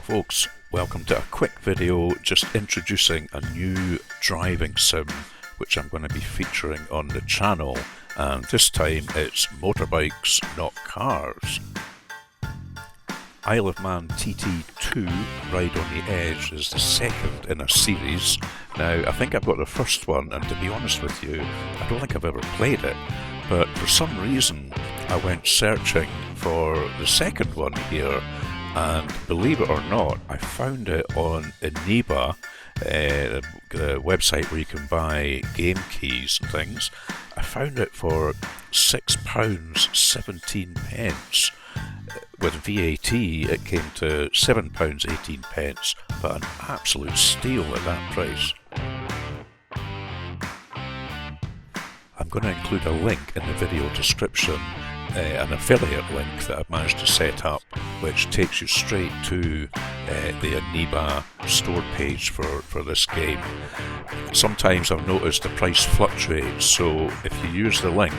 folks, welcome to a quick video just introducing a new driving sim which I'm going to be featuring on the channel, and this time it's motorbikes, not cars. Isle of Man TT2 Ride on the Edge is the second in a series. Now I think I've got the first one, and to be honest with you, I don't think I've ever played it, but for some reason I went searching for the second one here, and believe it or not, I found it on Eneba, the website where you can buy game keys and things. I found it for £6.17. With VAT it came to £7.18, but an absolute steal at that price. I'm going to include a link in the video description, an affiliate link that I've managed to set up, which takes you straight to the Eneba store page for this game. Sometimes I've noticed the price fluctuates, so if you use the link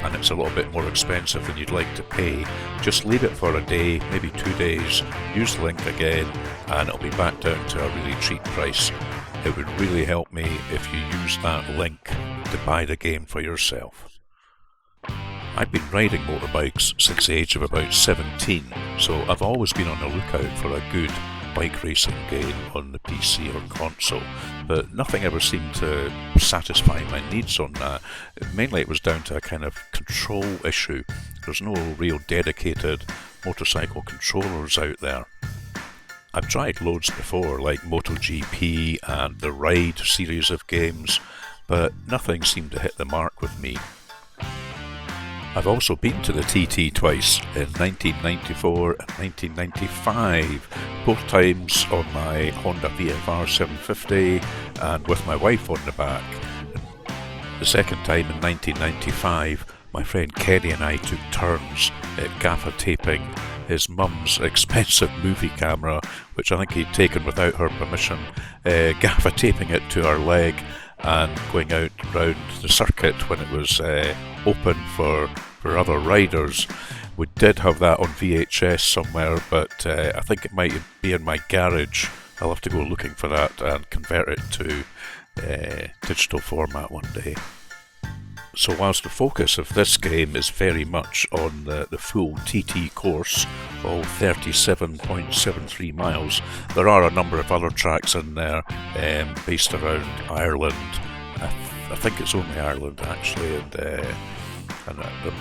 and it's a little bit more expensive than you'd like to pay, just leave it for a day, maybe 2 days, use the link again, and it'll be back down to a really cheap price. It would really help me if you use that link to buy the game for yourself. I've been riding motorbikes since the age of about 17, so I've always been on the lookout for a good bike racing game on the PC or console, but nothing ever seemed to satisfy my needs on that. Mainly it was down to a kind of control issue. There's no real dedicated motorcycle controllers out there. I've tried loads before, like MotoGP and the Ride series of games, but nothing seemed to hit the mark with me. I've also been to the TT twice, in 1994 and 1995, both times on my Honda VFR 750 and with my wife on the back. The second time in 1995, my friend Kenny and I took turns at gaffer taping his mum's expensive movie camera, which I think he'd taken without her permission, gaffer taping it to our leg and going out round the circuit when it was open for other riders. We did have that on VHS somewhere, but I think it might be in my garage. I'll have to go looking for that and convert it to digital format one day. So whilst the focus of this game is very much on the full TT course, all 37.73 miles, there are a number of other tracks in there based around Ireland. I think it's only Ireland actually, and there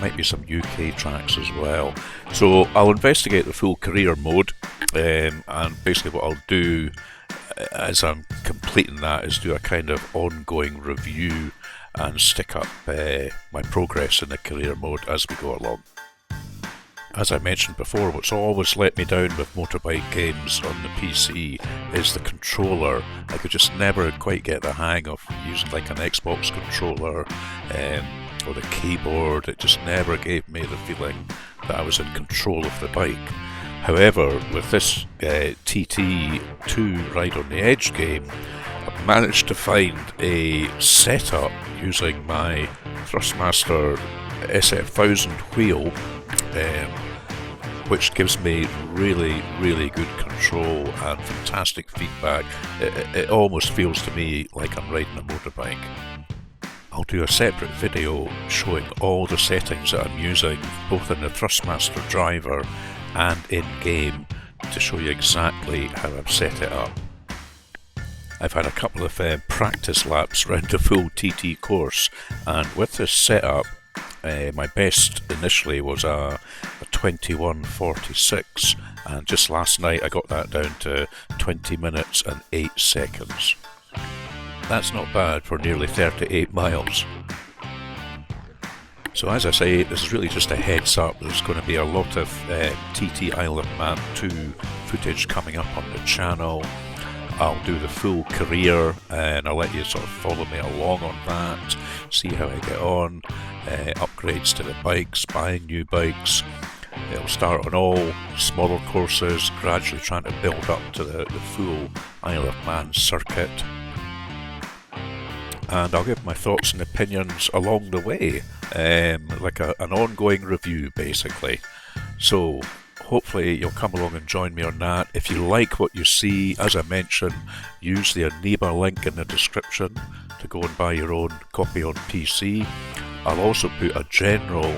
might be some UK tracks as well. So I'll investigate the full career mode, and basically what I'll do as I'm completing that is do a kind of ongoing review and stick up my progress in the career mode as we go along. As I mentioned before, what's always let me down with motorbike games on the PC is the controller. I could just never quite get the hang of using like an Xbox controller or the keyboard. It just never gave me the feeling that I was in control of the bike. However, with this TT2 Ride on the Edge game, I've managed to find a setup using my Thrustmaster SF1000 wheel, which gives me really good control and fantastic feedback. It almost feels to me like I'm riding a motorbike. I'll do a separate video showing all the settings that I'm using, both in the Thrustmaster driver and in-game, to show you exactly how I've set it up. I've had a couple of practice laps around the full TT course, and with this setup, my best initially was a 21:46, and just last night I got that down to 20 minutes and 8 seconds. That's not bad for nearly 38 miles. So as I say, this is really just a heads up. There's going to be a lot of TT Isle of Man 2 footage coming up on the channel. I'll do the full career and I'll let you sort of follow me along on that, see how I get on, upgrades to the bikes, buying new bikes. It'll start on all smaller courses, gradually trying to build up to the full Isle of Man circuit. And I'll give my thoughts and opinions along the way, like an ongoing review basically. So hopefully you'll come along and join me on that. If you like what you see, as I mentioned, use the Eneba link in the description to go and buy your own copy on PC. I'll also put a general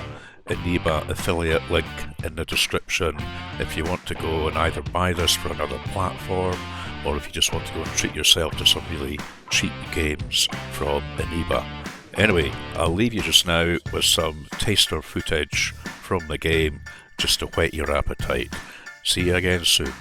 Eneba affiliate link in the description if you want to go and either buy this for another platform, or if you just want to go and treat yourself to some really cheap games from Eneba. Anyway, I'll leave you just now with some taster footage from the game just to whet your appetite. See you again soon.